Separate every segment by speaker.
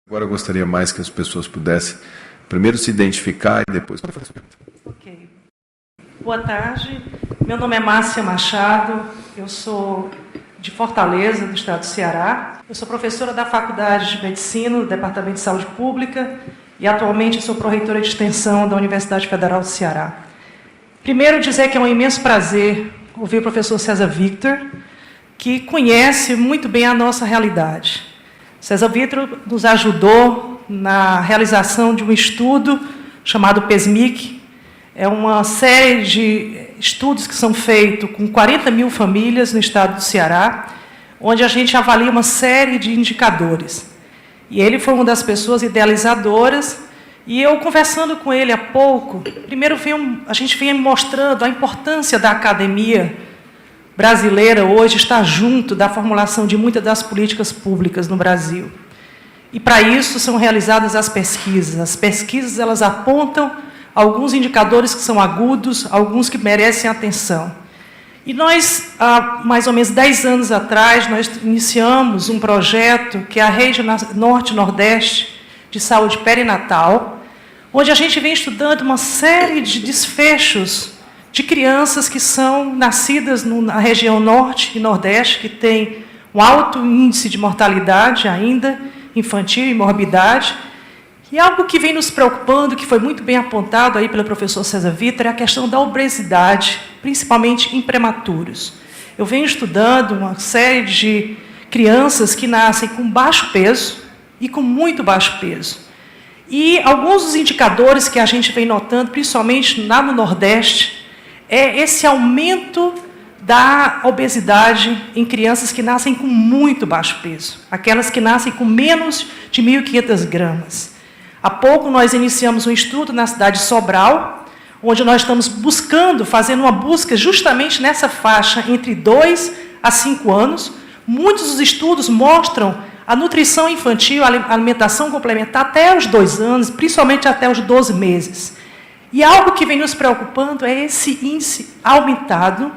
Speaker 1: Agora eu gostaria mais que as pessoas pudessem primeiro se identificar e depois fazer a sua pergunta.
Speaker 2: Ok. Boa tarde, meu nome é Márcia Machado, eu sou de Fortaleza, do estado do Ceará. Eu sou professora da Faculdade de Medicina, do Departamento de Saúde Pública, e atualmente sou pró-reitora de extensão da Universidade Federal do Ceará. Primeiro, dizer que é um imenso prazer ouvir o professor César Victor, que conhece muito bem a nossa realidade. César Victor nos ajudou na realização de um estudo chamado PESMIC. É uma série de estudos que são feitos com 40 mil famílias no estado do Ceará, onde a gente avalia uma série de indicadores. E ele foi uma das pessoas idealizadoras, e eu, conversando com ele há pouco, primeiro a gente vinha mostrando a importância da academia brasileira hoje estar junto da formulação de muitas das políticas públicas no Brasil. E, para isso, são realizadas as pesquisas. As pesquisas, elas apontam alguns indicadores que são agudos, alguns que merecem atenção. E nós, há mais ou menos 10 anos atrás, nós iniciamos um projeto que é a Rede Norte-Nordeste de Saúde Perinatal, onde a gente vem estudando uma série de desfechos de crianças que são nascidas na região Norte e Nordeste, que tem um alto índice de mortalidade ainda, infantil e morbidade. E algo que vem nos preocupando, que foi muito bem apontado aí pelo professor César Victor, é a questão da obesidade, principalmente em prematuros. Eu venho estudando uma série de crianças que nascem com baixo peso e com muito baixo peso. E alguns dos indicadores que a gente vem notando, principalmente lá no Nordeste, é esse aumento da obesidade em crianças que nascem com muito baixo peso, aquelas que nascem com menos de 1.500 gramas. Há pouco nós iniciamos um estudo na cidade de Sobral, onde nós estamos fazendo uma busca justamente nessa faixa entre 2 a 5 anos. Muitos dos estudos mostram a nutrição infantil, a alimentação complementar até os 2 anos, principalmente até os 12 meses. E algo que vem nos preocupando é esse índice aumentado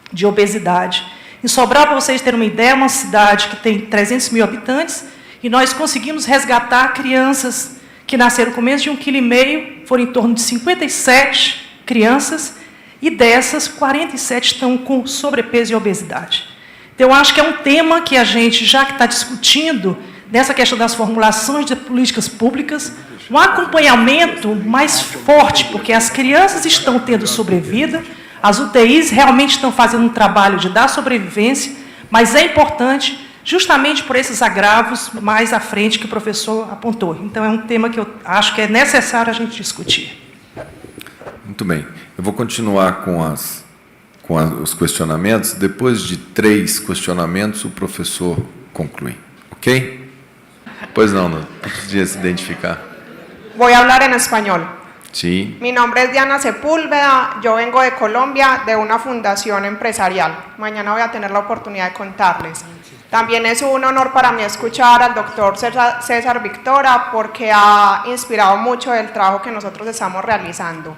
Speaker 2: de obesidade. Em Sobral, para vocês terem uma ideia, é uma cidade que tem 300 mil habitantes, e nós conseguimos resgatar crianças que nasceram com menos de 1,5 kg, foram em torno de 57 crianças, e dessas, 47 estão com sobrepeso e obesidade. Então, eu acho que é um tema que a gente, já que está discutindo, nessa questão das formulações de políticas públicas, um acompanhamento mais forte, porque as crianças estão tendo sobrevida, as UTIs realmente estão fazendo um trabalho de dar sobrevivência, mas é importante, justamente por esses agravos mais à frente que o professor apontou. Então, é um tema que eu acho que é necessário a gente discutir.
Speaker 1: Muito bem. Eu vou continuar com os questionamentos. Depois de 3 questionamentos, o professor conclui. Ok? Pois não podia se identificar.
Speaker 3: Voy a hablar en español.
Speaker 1: Sí.
Speaker 3: Mi nombre es Diana Sepúlveda, yo vengo de Colombia, de una fundación empresarial. Mañana voy a tener la oportunidad de contarles. También es un honor para mí escuchar al doctor César Victora, porque ha inspirado mucho el trabajo que nosotros estamos realizando.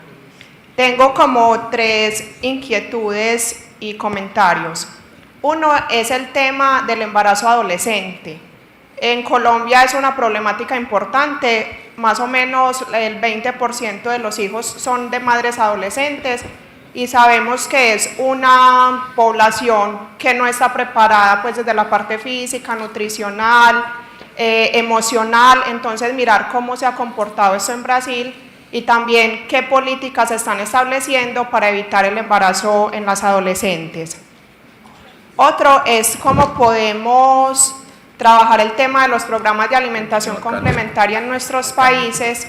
Speaker 3: Tengo como 3 inquietudes y comentarios. Uno es el tema del embarazo adolescente. En Colombia es una problemática importante, más o menos el 20% de los hijos son de madres adolescentes, y sabemos que es una población que no está preparada pues desde la parte física, nutricional, emocional. Entonces, mirar cómo se ha comportado esto en Brasil y también qué políticas se están estableciendo para evitar el embarazo en las adolescentes. Otro es cómo podemos trabajar el tema de los programas de alimentación complementaria en nuestros países,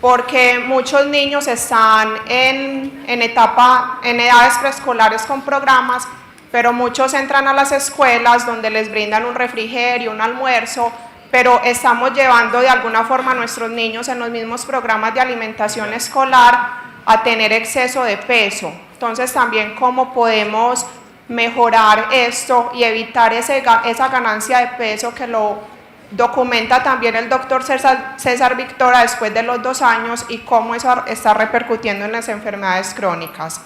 Speaker 3: porque muchos niños están en edades preescolares con programas, pero muchos entran a las escuelas donde les brindan un refrigerio, un almuerzo, pero estamos llevando de alguna forma a nuestros niños en los mismos programas de alimentación escolar a tener exceso de peso. Entonces, también cómo podemos mejorar esto y evitar esa ganancia de peso que lo documenta también el doctor César Victora después de los 2 años, y cómo eso está repercutiendo en las enfermedades crónicas.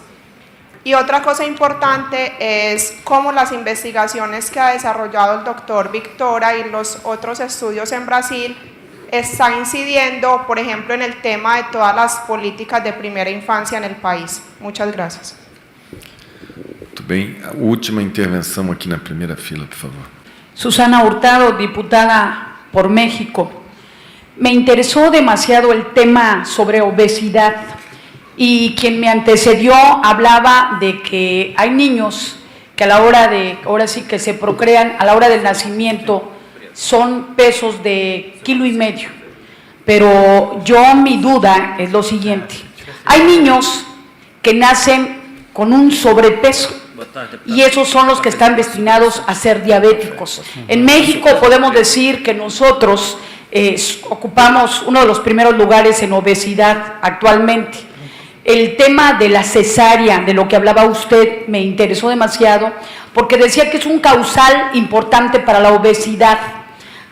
Speaker 3: Y otra cosa importante es cómo las investigaciones que ha desarrollado el doctor Victora y los otros estudios en Brasil está incidiendo, por ejemplo, en el tema de todas las políticas de primera infancia en el país. Muchas gracias.
Speaker 1: Muito bem. A última intervenção aqui na primeira fila, por favor.
Speaker 4: Susana Hurtado, diputada por México. Me interesó demasiado el tema sobre obesidad y quien me antecedió hablaba de que hay niños que a la hora de, ahora sí que se procrean, a la hora del nacimiento son pesos de 1,5 kilos. Pero yo mi duda es lo siguiente, hay niños que nacen con un sobrepeso y esos son los que están destinados a ser diabéticos. En México podemos decir que nosotros ocupamos uno de los primeros lugares en obesidad actualmente. El tema de la cesárea, de lo que hablaba usted, me interesó demasiado porque decía que es un causal importante para la obesidad.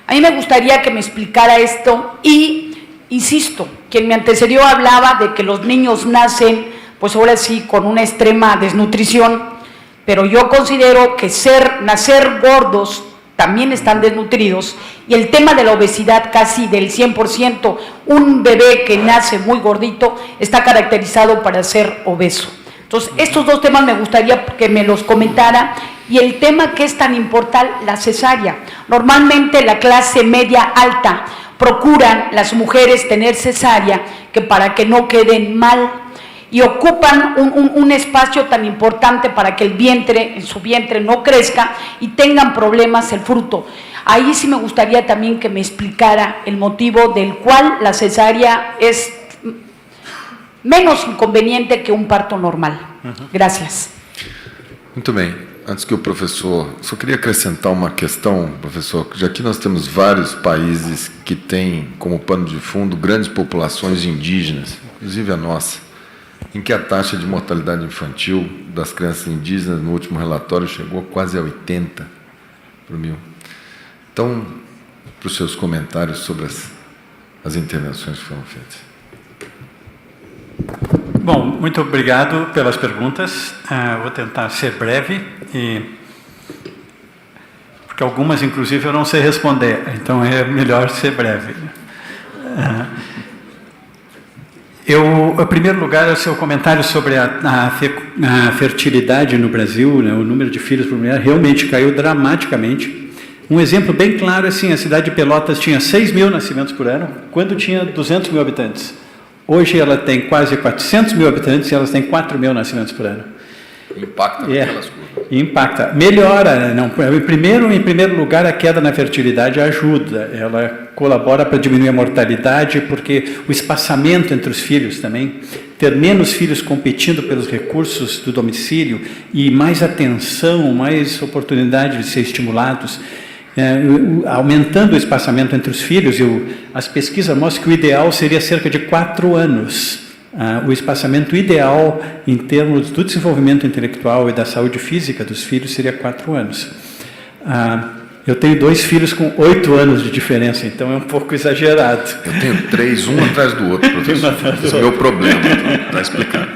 Speaker 4: A mí me gustaría que me explicara esto y, insisto, quien me antecedió hablaba de que los niños nacen, pues ahora sí, con una extrema desnutrición, pero yo considero que nacer gordos también están desnutridos y el tema de la obesidad casi del 100%, un bebé que nace muy gordito está caracterizado para ser obeso. Entonces, estos dos temas me gustaría que me los comentara y el tema que es tan importante, la cesárea. Normalmente la clase media alta procuran las mujeres tener cesárea que para que no queden mal y ocupan un espacio tan importante para que el vientre, en su vientre no crezca y tengan problemas el fruto. Ahí sí me gustaría también que me explicara el motivo del cual la cesárea es menos inconveniente que un parto normal. Gracias.
Speaker 1: Muito bem. Antes que o professor... Só queria acrescentar uma questão, professor, já que nós temos vários países que têm como pano de fundo grandes populações indígenas, inclusive a nossa, em que a taxa de mortalidade infantil das crianças indígenas, no último relatório, chegou quase a 80 por mil. Então, para os seus comentários sobre as intervenções que foram feitas.
Speaker 5: Bom, muito obrigado pelas perguntas. Vou tentar ser breve, porque algumas, inclusive, eu não sei responder, então é melhor ser breve. Em primeiro lugar, o seu comentário sobre a fertilidade no Brasil, né, o número de filhos por mulher realmente caiu dramaticamente. Um exemplo bem claro é assim, a cidade de Pelotas tinha 6 mil nascimentos por ano, quando tinha 200 mil habitantes. Hoje ela tem quase 400 mil habitantes e elas têm 4 mil nascimentos por ano.
Speaker 1: Impacta naquelas coisas.
Speaker 5: Impacta. Melhora. Não, em primeiro lugar, a queda na fertilidade ajuda. Ela colabora para diminuir a mortalidade, porque o espaçamento entre os filhos também, ter menos filhos competindo pelos recursos do domicílio e mais atenção, mais oportunidade de ser estimulados, aumentando o espaçamento entre os filhos, as pesquisas mostram que o ideal seria cerca de 4 anos. O espaçamento ideal em termos do desenvolvimento intelectual e da saúde física dos filhos seria 4 anos. Eu tenho 2 filhos com 8 anos de diferença, então é um pouco exagerado.
Speaker 1: Eu tenho 3, um atrás do outro, professor. Esse é o meu problema, está explicado.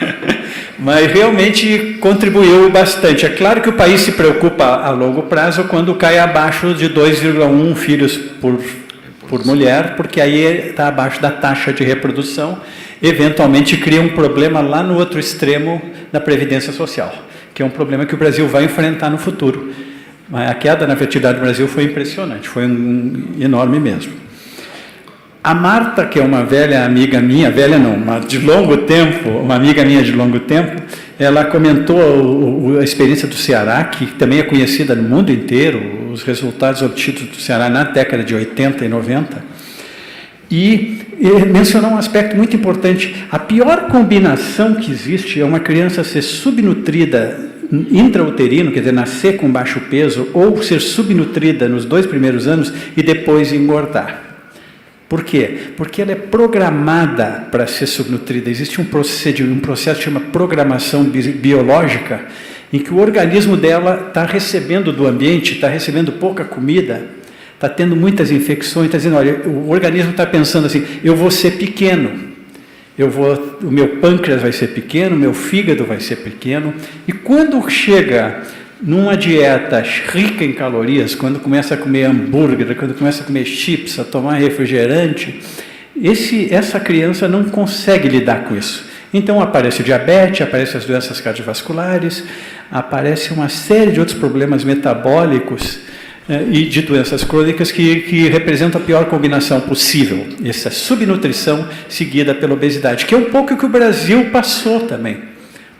Speaker 5: Mas realmente contribuiu bastante. É claro que o país se preocupa a longo prazo quando cai abaixo de 2,1 filhos por mulher, porque aí está abaixo da taxa de reprodução, eventualmente cria um problema lá no outro extremo da Previdência Social, que é um problema que o Brasil vai enfrentar no futuro. A queda na fertilidade do Brasil foi impressionante, foi enorme mesmo. A Marta, que é uma velha amiga minha, velha não, mas de longo tempo, uma amiga minha de longo tempo, ela comentou a experiência do Ceará, que também é conhecida no mundo inteiro, os resultados obtidos do Ceará na década de 80 e 90, e mencionou um aspecto muito importante. A pior combinação que existe é uma criança ser subnutrida intrauterino, quer dizer, nascer com baixo peso, ou ser subnutrida nos 2 primeiros anos e depois engordar. Por quê? Porque ela é programada para ser subnutrida. Existe um processo que chama programação biológica, em que o organismo dela está recebendo do ambiente, está recebendo pouca comida, está tendo muitas infecções, está dizendo, olha, o organismo está pensando assim, eu vou ser pequeno, o meu pâncreas vai ser pequeno, o meu fígado vai ser pequeno. E quando chega numa dieta rica em calorias, quando começa a comer hambúrguer, quando começa a comer chips, a tomar refrigerante, essa criança não consegue lidar com isso. Então aparece diabetes, aparecem as doenças cardiovasculares, aparece uma série de outros problemas metabólicos e de doenças crônicas que representam a pior combinação possível. Essa subnutrição seguida pela obesidade, que é um pouco o que o Brasil passou também.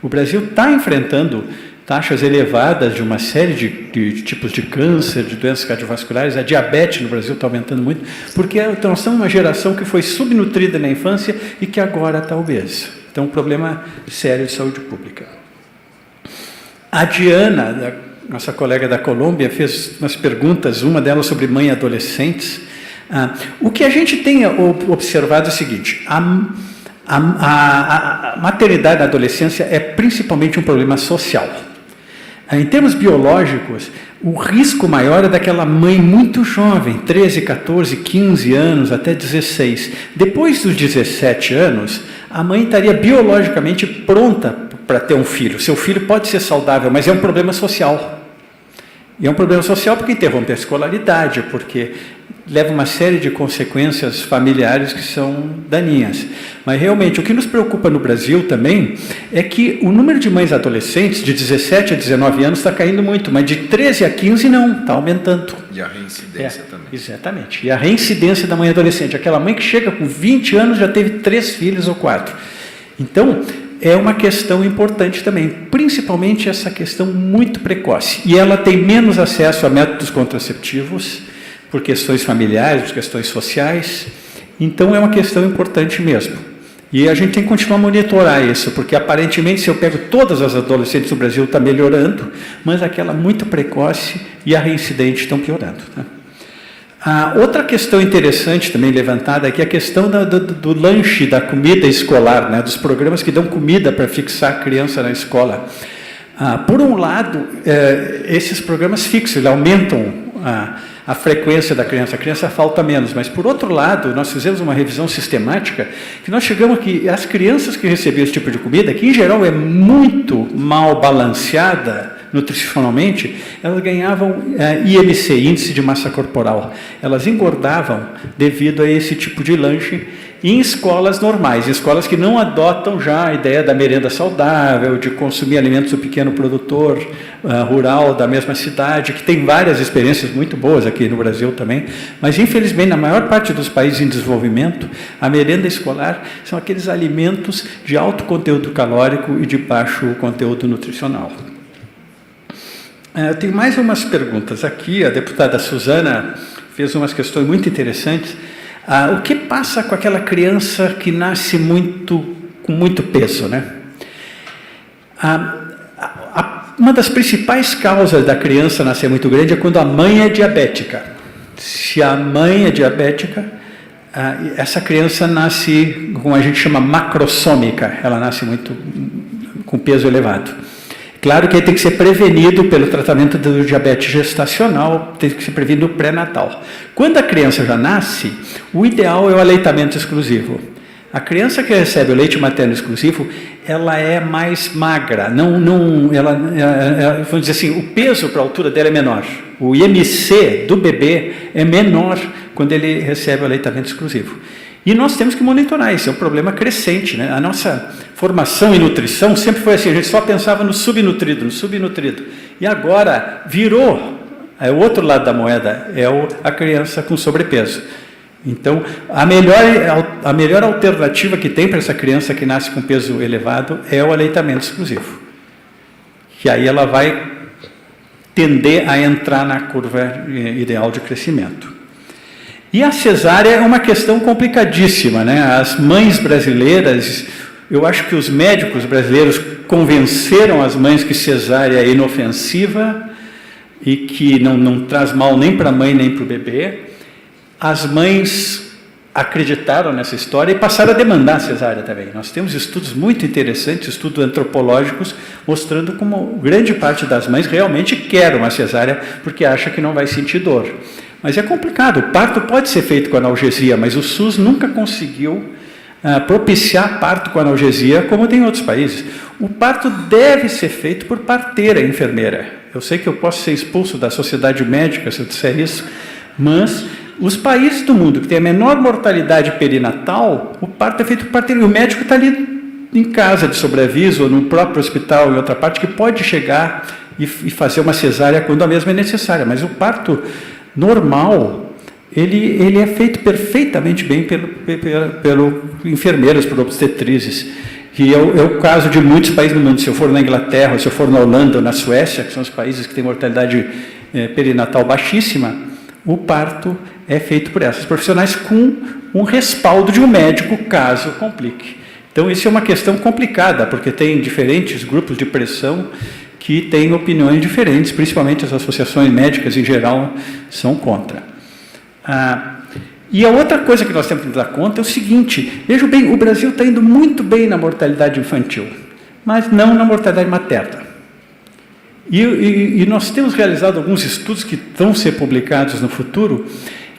Speaker 5: O Brasil está enfrentando taxas elevadas de uma série de tipos de câncer, de doenças cardiovasculares. A diabetes no Brasil está aumentando muito, porque nós somos uma geração que foi subnutrida na infância e que agora está obesa. Então, um problema sério de saúde pública. A Diana, nossa colega da Colômbia, fez umas perguntas, uma delas sobre mãe e adolescentes. O que a gente tem observado é o seguinte: a maternidade na adolescência é principalmente um problema social. Em termos biológicos, o risco maior é daquela mãe muito jovem, 13, 14, 15 anos, até 16. Depois dos 17 anos, a mãe estaria biologicamente pronta para ter um filho. Seu filho pode ser saudável, mas é um problema social. E é um problema social porque interrompe a escolaridade, porque leva uma série de consequências familiares que são daninhas. Mas, realmente, o que nos preocupa no Brasil também é que o número de mães adolescentes de 17 a 19 anos está caindo muito, mas de 13 a 15 não, está aumentando.
Speaker 1: E a reincidência também.
Speaker 5: Exatamente. E a reincidência da mãe adolescente, aquela mãe que chega com 20 anos já teve 3 filhos ou 4. Então, é uma questão importante também, principalmente essa questão muito precoce. E ela tem menos acesso a métodos contraceptivos, por questões familiares, por questões sociais. Então, é uma questão importante mesmo. E a gente tem que continuar a monitorar isso, porque aparentemente, se eu pego todas as adolescentes do Brasil, está melhorando, mas aquela muito precoce e a reincidente estão piorando. Tá? Outra questão interessante também levantada aqui é a questão do lanche, da comida escolar, né, dos programas que dão comida para fixar a criança na escola. Por um lado, esses programas fixos, eles aumentam a frequência da criança, a criança falta menos, mas, por outro lado, nós fizemos uma revisão sistemática que nós chegamos que as crianças que recebiam esse tipo de comida, que em geral é muito mal balanceada nutricionalmente, elas ganhavam IMC, Índice de Massa Corporal. Elas engordavam devido a esse tipo de lanche em escolas normais, em escolas que não adotam já a ideia da merenda saudável, de consumir alimentos do pequeno produtor rural da mesma cidade, que tem várias experiências muito boas aqui no Brasil também, mas, infelizmente, na maior parte dos países em desenvolvimento, a merenda escolar são aqueles alimentos de alto conteúdo calórico e de baixo conteúdo nutricional. Eu tenho mais umas perguntas aqui. A deputada Suzana fez umas questões muito interessantes. O que passa com aquela criança que nasce com muito peso, né? Uma das principais causas da criança nascer muito grande é quando a mãe é diabética. Se a mãe é diabética, essa criança nasce, como a gente chama, macrossômica. Ela nasce muito com peso elevado. Claro que ele tem que ser prevenido pelo tratamento do diabetes gestacional, tem que ser prevenido no pré-natal. Quando a criança já nasce, o ideal é o aleitamento exclusivo. A criança que recebe o leite materno exclusivo, ela é mais magra, vamos dizer assim, o peso para a altura dela é menor. O IMC do bebê é menor quando ele recebe o aleitamento exclusivo. E nós temos que monitorar, isso é um problema crescente, né? A nossa formação em nutrição sempre foi assim, a gente só pensava no subnutrido. E agora virou, o outro lado da moeda, é a criança com sobrepeso. Então, a melhor alternativa que tem para essa criança que nasce com peso elevado é o aleitamento exclusivo. Que aí ela vai tender a entrar na curva ideal de crescimento. E a cesárea é uma questão complicadíssima, né? As mães brasileiras, eu acho que os médicos brasileiros convenceram as mães que cesárea é inofensiva e que não traz mal nem para a mãe nem para o bebê. As mães acreditaram nessa história e passaram a demandar a cesárea também. Nós temos estudos muito interessantes, estudos antropológicos, mostrando como grande parte das mães realmente quer uma cesárea porque acha que não vai sentir dor. Mas é complicado, o parto pode ser feito com analgesia, mas o SUS nunca conseguiu propiciar parto com analgesia, como tem em outros países. O parto deve ser feito por parteira e enfermeira. Eu sei que eu posso ser expulso da sociedade médica se eu disser isso, mas os países do mundo que têm a menor mortalidade perinatal, o parto é feito por parteira. E o médico está ali em casa de sobreaviso, ou no próprio hospital, em outra parte, que pode chegar e fazer uma cesárea quando a mesma é necessária. Mas o parto normal, ele é feito perfeitamente bem pelo enfermeiros, por obstetrizes. Que é o caso de muitos países do mundo. Se eu for na Inglaterra, se eu for na Holanda ou na Suécia, que são os países que têm mortalidade perinatal baixíssima, o parto é feito por essas profissionais com um respaldo de um médico, caso complique. Então, isso é uma questão complicada, porque tem diferentes grupos de pressão que têm opiniões diferentes, principalmente as associações médicas em geral são contra. E a outra coisa que nós temos que dar conta é o seguinte: vejam bem, o Brasil está indo muito bem na mortalidade infantil, mas não na mortalidade materna. E nós temos realizado alguns estudos que vão ser publicados no futuro,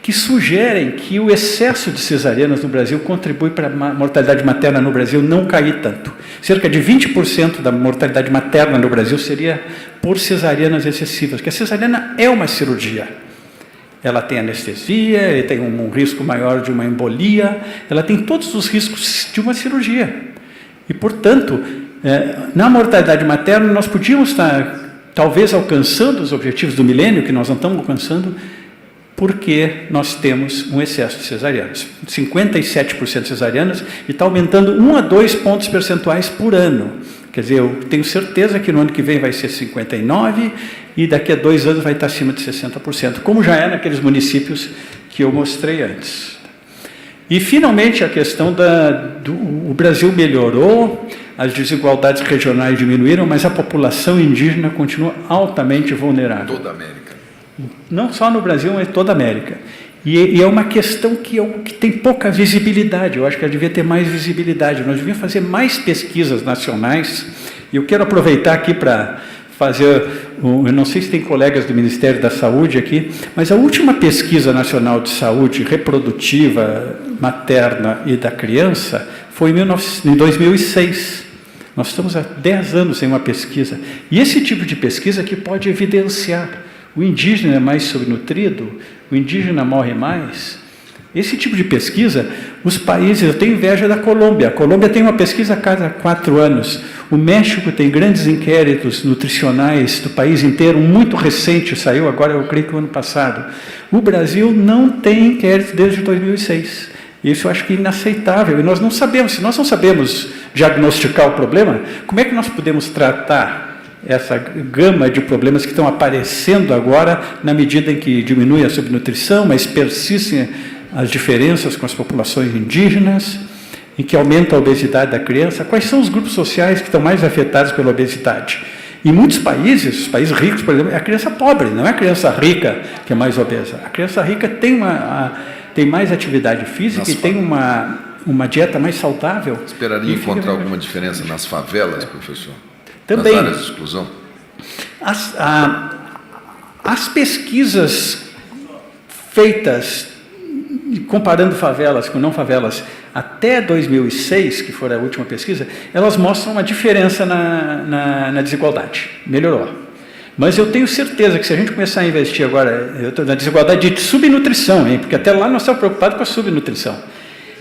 Speaker 5: que sugerem que o excesso de cesarianas no Brasil contribui para a mortalidade materna no Brasil não cair tanto. Cerca de 20% da mortalidade materna no Brasil seria por cesarianas excessivas, porque a cesariana é uma cirurgia. Ela tem anestesia, tem um risco maior de uma embolia, ela tem todos os riscos de uma cirurgia. E, portanto, na mortalidade materna, nós podíamos estar, talvez, alcançando os objetivos do milênio, que nós não estamos alcançando, porque nós temos um excesso de cesarianas. 57% de cesarianas, e está aumentando 1 a 2 pontos percentuais por ano. Quer dizer, eu tenho certeza que no ano que vem vai ser 59%, e daqui a 2 anos vai estar acima de 60%, como já é naqueles municípios que eu mostrei antes. E, finalmente, a questão o Brasil melhorou, as desigualdades regionais diminuíram, mas a população indígena continua altamente vulnerável.
Speaker 1: Toda a América.
Speaker 5: Não só no Brasil, mas toda a América. E é uma questão que tem pouca visibilidade. Eu acho que ela devia ter mais visibilidade. Nós devíamos fazer mais pesquisas nacionais. E eu quero aproveitar aqui para fazer... Eu não sei se tem colegas do Ministério da Saúde aqui, mas a última pesquisa nacional de saúde reprodutiva, materna e da criança foi em 2006. Nós estamos há 10 anos sem uma pesquisa. E esse tipo de pesquisa que pode evidenciar: o indígena é mais subnutrido, o indígena morre mais. Esse tipo de pesquisa, os países... Eu tenho inveja da Colômbia. A Colômbia tem uma pesquisa a cada 4 anos. O México tem grandes inquéritos nutricionais do país inteiro, muito recente, saiu agora, eu creio que o ano passado. O Brasil não tem inquérito desde 2006. Isso eu acho que é inaceitável. E nós não sabemos. Se nós não sabemos diagnosticar o problema, como é que nós podemos tratar essa gama de problemas que estão aparecendo agora, na medida em que diminui a subnutrição, mas persistem as diferenças com as populações indígenas, em que aumenta a obesidade da criança? Quais são os grupos sociais que estão mais afetados pela obesidade? Em muitos países, os países ricos, por exemplo, é a criança pobre, não é a criança rica que é mais obesa. A criança rica tem mais atividade física e tem uma dieta mais saudável.
Speaker 1: Esperaria encontrar alguma diferença nas favelas, professor?
Speaker 5: Também.
Speaker 1: Nas áreas de exclusão?
Speaker 5: As pesquisas feitas, comparando favelas com não favelas, até 2006, que foi a última pesquisa, elas mostram uma diferença na desigualdade. Melhorou. Mas eu tenho certeza que se a gente começar a investir agora na desigualdade de subnutrição, porque até lá nós estamos preocupados com a subnutrição.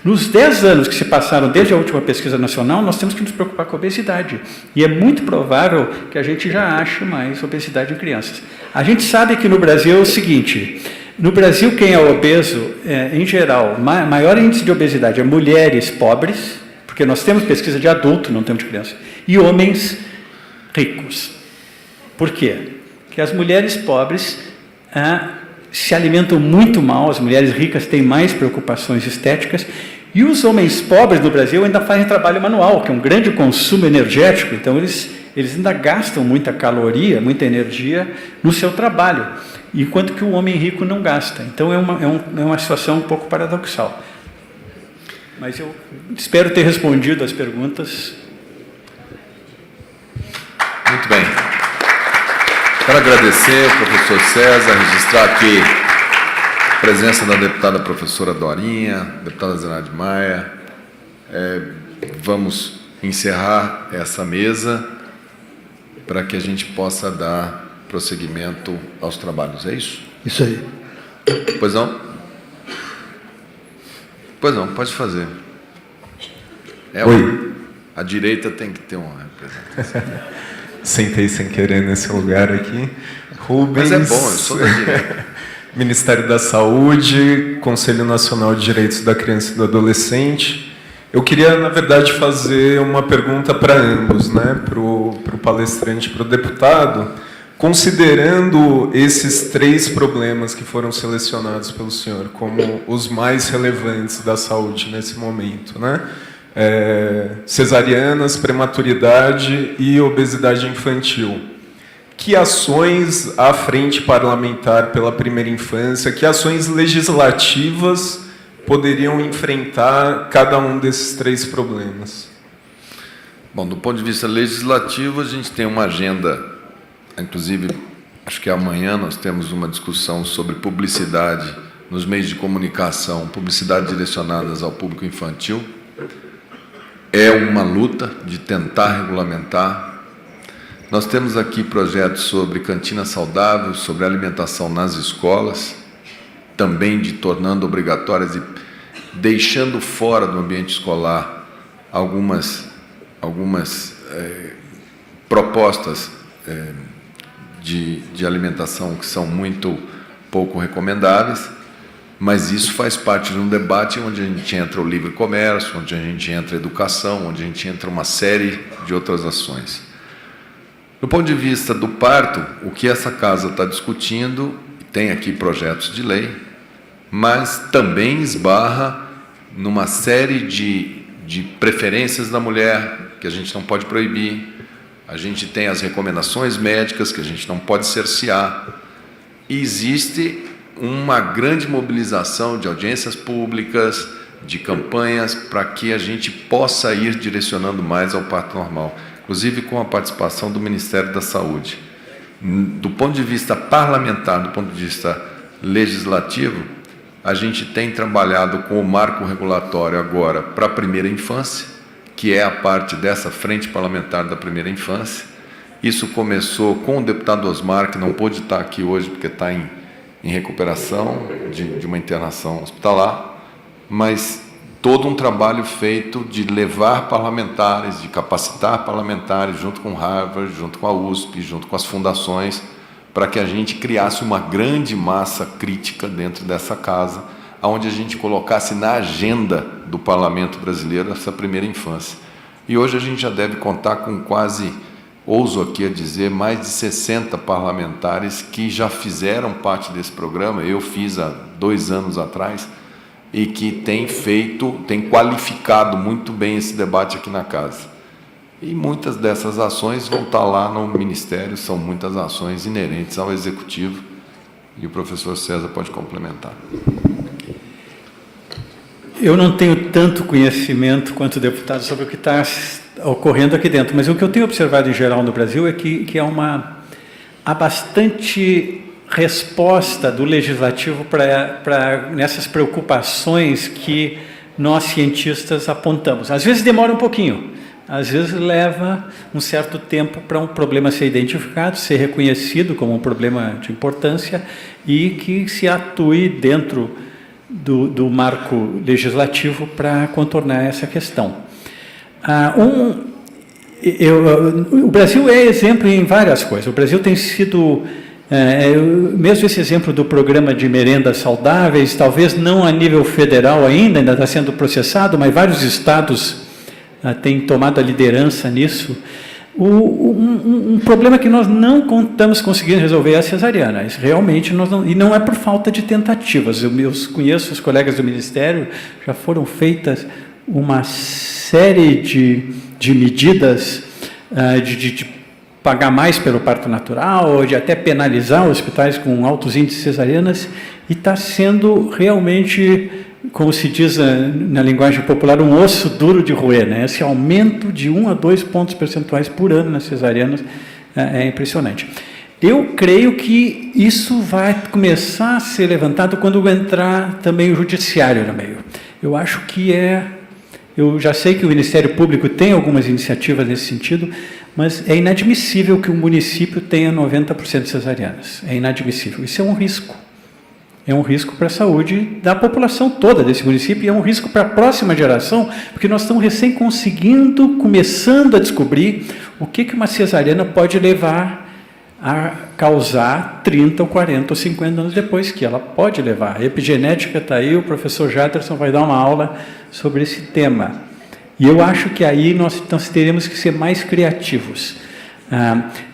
Speaker 5: Nos 10 anos que se passaram desde a última pesquisa nacional, nós temos que nos preocupar com a obesidade. E é muito provável que a gente já ache mais obesidade em crianças. A gente sabe que no Brasil é o seguinte: no Brasil, quem é obeso, em geral, maior índice de obesidade é mulheres pobres, porque nós temos pesquisa de adulto, não temos de criança, e homens ricos. Por quê? Porque as mulheres pobres se alimentam muito mal, as mulheres ricas têm mais preocupações estéticas, e os homens pobres no Brasil ainda fazem trabalho manual, que é um grande consumo energético, então eles ainda gastam muita caloria, muita energia no seu trabalho, enquanto que o homem rico não gasta. Então é uma situação um pouco paradoxal. Mas eu espero ter respondido as perguntas.
Speaker 1: Muito bem. Quero agradecer ao professor César, registrar aqui a presença da deputada professora Dorinha, deputada Zenaide Maia, vamos encerrar essa mesa para que a gente possa dar prosseguimento aos trabalhos. É isso?
Speaker 6: Isso aí.
Speaker 1: Pois não? Pois não, pode fazer.
Speaker 6: Oi.
Speaker 1: A direita tem que ter um representante.
Speaker 6: Sentei sem querer nesse lugar aqui. Rubens.
Speaker 1: Mas é bom, eu sou da direita.
Speaker 6: Ministério da Saúde, Conselho Nacional de Direitos da Criança e do Adolescente. Eu queria, na verdade, fazer uma pergunta para ambos, né? Para o palestrante e para o deputado, considerando esses 3 problemas que foram selecionados pelo senhor como os mais relevantes da saúde nesse momento, né? Cesarianas, prematuridade e obesidade infantil. Que ações à frente parlamentar pela primeira infância, que ações legislativas poderiam enfrentar cada um desses 3 problemas?
Speaker 1: Bom, do ponto de vista legislativo, a gente tem uma agenda, inclusive, acho que amanhã nós temos uma discussão sobre publicidade nos meios de comunicação, publicidade direcionadas ao público infantil. É uma luta de tentar regulamentar. Nós temos aqui projetos sobre cantina saudável, sobre alimentação nas escolas, também de tornando obrigatórias e deixando fora do ambiente escolar algumas propostas de alimentação que são muito pouco recomendáveis, mas isso faz parte de um debate onde a gente entra o livre comércio, onde a gente entra a educação, onde a gente entra uma série de outras ações. Do ponto de vista do parto, o que essa casa está discutindo, tem aqui projetos de lei, mas também esbarra numa série de preferências da mulher, que a gente não pode proibir. A gente tem as recomendações médicas, que a gente não pode cercear. E existe uma grande mobilização de audiências públicas, de campanhas, para que a gente possa ir direcionando mais ao parto normal, inclusive com a participação do Ministério da Saúde. Do ponto de vista parlamentar, do ponto de vista legislativo, a gente tem trabalhado com o marco regulatório agora para a primeira infância, que é a parte dessa frente parlamentar da primeira infância. Isso começou com o deputado Osmar, que não pôde estar aqui hoje porque está em recuperação de uma internação hospitalar, mas todo um trabalho feito de levar parlamentares, de capacitar parlamentares, junto com Harvard, junto com a USP, junto com as fundações, para que a gente criasse uma grande massa crítica dentro dessa casa, onde a gente colocasse na agenda do parlamento brasileiro essa primeira infância. E hoje a gente já deve contar com quase, ouso aqui a dizer, mais de 60 parlamentares que já fizeram parte desse programa. Eu fiz há 2 anos atrás, e que tem qualificado muito bem esse debate aqui na casa. E muitas dessas ações vão estar lá no Ministério, são muitas ações inerentes ao Executivo, e o professor César pode complementar.
Speaker 5: Eu não tenho tanto conhecimento quanto o deputado sobre o que está ocorrendo aqui dentro, mas o que eu tenho observado em geral no Brasil é que há bastante resposta do legislativo nessas preocupações que nós cientistas apontamos. Às vezes demora um pouquinho, às vezes leva um certo tempo para um problema ser identificado, ser reconhecido como um problema de importância e que se atue dentro do marco legislativo para contornar essa questão. O Brasil é exemplo em várias coisas. O Brasil tem sido... mesmo esse exemplo do programa de merendas saudáveis, talvez não a nível federal ainda está sendo processado, mas vários estados têm tomado a liderança nisso. Um problema que nós não estamos conseguindo resolver é a cesariana. Isso realmente e não é por falta de tentativas. Eu conheço os colegas do Ministério, já foram feitas uma série de medidas de pagar mais pelo parto natural, ou de até penalizar hospitais com altos índices de cesarianas, e está sendo realmente, como se diz na linguagem popular, um osso duro de roer, né? Esse aumento de 1 a 2 pontos percentuais por ano nas cesarianas é impressionante. Eu creio que isso vai começar a ser levantado quando entrar também o judiciário no meio. Eu acho que Eu já sei que o Ministério Público tem algumas iniciativas nesse sentido, mas é inadmissível que um município tenha 90% de cesarianas. É inadmissível. Isso é um risco. É um risco para a saúde da população toda desse município e é um risco para a próxima geração, porque nós estamos recém começando a descobrir o que uma cesariana pode levar a causar 30 ou 40 ou 50 anos depois, que ela pode levar. A epigenética está aí, o professor Jatterson vai dar uma aula sobre esse tema. E eu acho que aí nós teremos que ser mais criativos.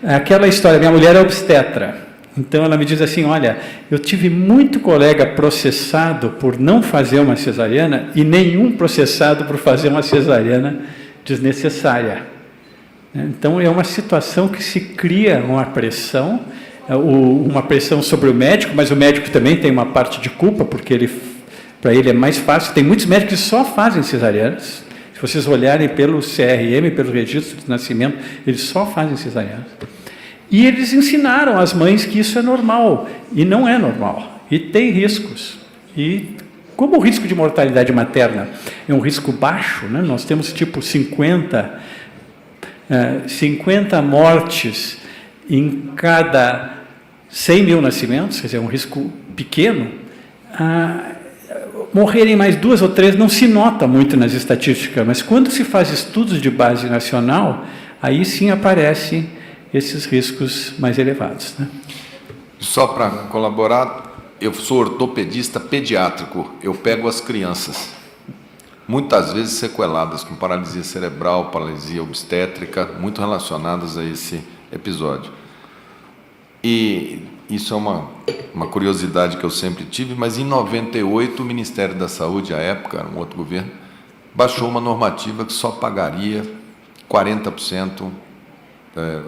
Speaker 5: Aquela história, minha mulher é obstetra, então ela me diz assim, olha, eu tive muito colega processado por não fazer uma cesariana e nenhum processado por fazer uma cesariana desnecessária. Então, é uma situação que se cria uma pressão sobre o médico, mas o médico também tem uma parte de culpa, porque para ele é mais fácil. Tem muitos médicos que só fazem cesarianas. Se vocês olharem pelo CRM, pelo registro de nascimento, eles só fazem cesarianas. E eles ensinaram às mães que isso é normal, e não é normal, e tem riscos. E como o risco de mortalidade materna é um risco baixo, né? Nós temos tipo 50 mortes em cada 100 mil nascimentos, quer dizer, um risco pequeno, morrerem mais 2 ou 3 não se nota muito nas estatísticas, mas quando se faz estudos de base nacional, aí sim aparecem esses riscos mais elevados, né?
Speaker 1: Só para colaborar, eu sou ortopedista pediátrico, eu pego as crianças, muitas vezes sequeladas, com paralisia cerebral, paralisia obstétrica, muito relacionadas a esse episódio. E isso é uma curiosidade que eu sempre tive, mas em 98 o Ministério da Saúde, à época, era um outro governo, baixou uma normativa que só pagaria 40%,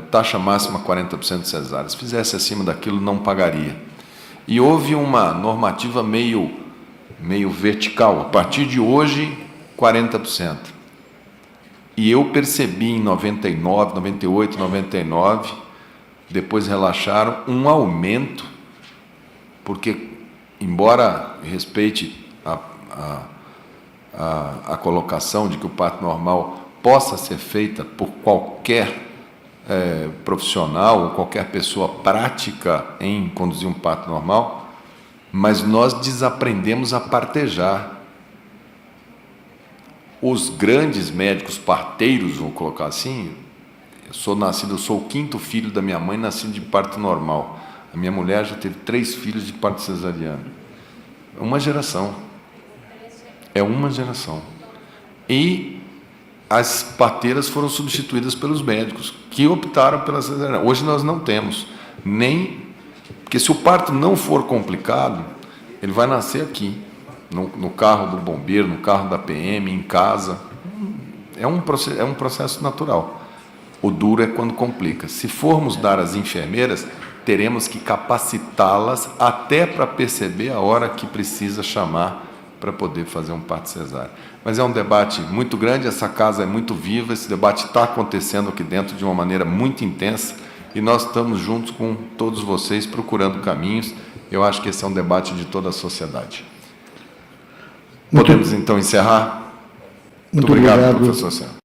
Speaker 1: taxa máxima 40% de cesáreas. Se fizesse acima daquilo, não pagaria. E houve uma normativa meio vertical. A partir de hoje, 40%. E eu percebi em 99, 98, 99, depois relaxaram, um aumento, porque, embora respeite a colocação de que o parto normal possa ser feita por qualquer profissional ou qualquer pessoa prática em conduzir um parto normal, mas nós desaprendemos a partejar. Os grandes médicos parteiros, vou colocar assim, eu sou o 5º filho da minha mãe, nascido de parto normal. A minha mulher já teve 3 filhos de parto cesariano. É uma geração. E as parteiras foram substituídas pelos médicos, que optaram pela cesariana. Hoje nós não temos porque se o parto não for complicado, ele vai nascer aqui, no carro do bombeiro, no carro da PM, em casa. É um processo natural. O duro é quando complica. Se formos dar às enfermeiras, teremos que capacitá-las até para perceber a hora que precisa chamar para poder fazer um parto cesárea. Mas é um debate muito grande, essa casa é muito viva, esse debate está acontecendo aqui dentro de uma maneira muito intensa e nós estamos juntos com todos vocês procurando caminhos. Eu acho que esse é um debate de toda a sociedade. Podemos, então, encerrar? Muito obrigado, professor Céu.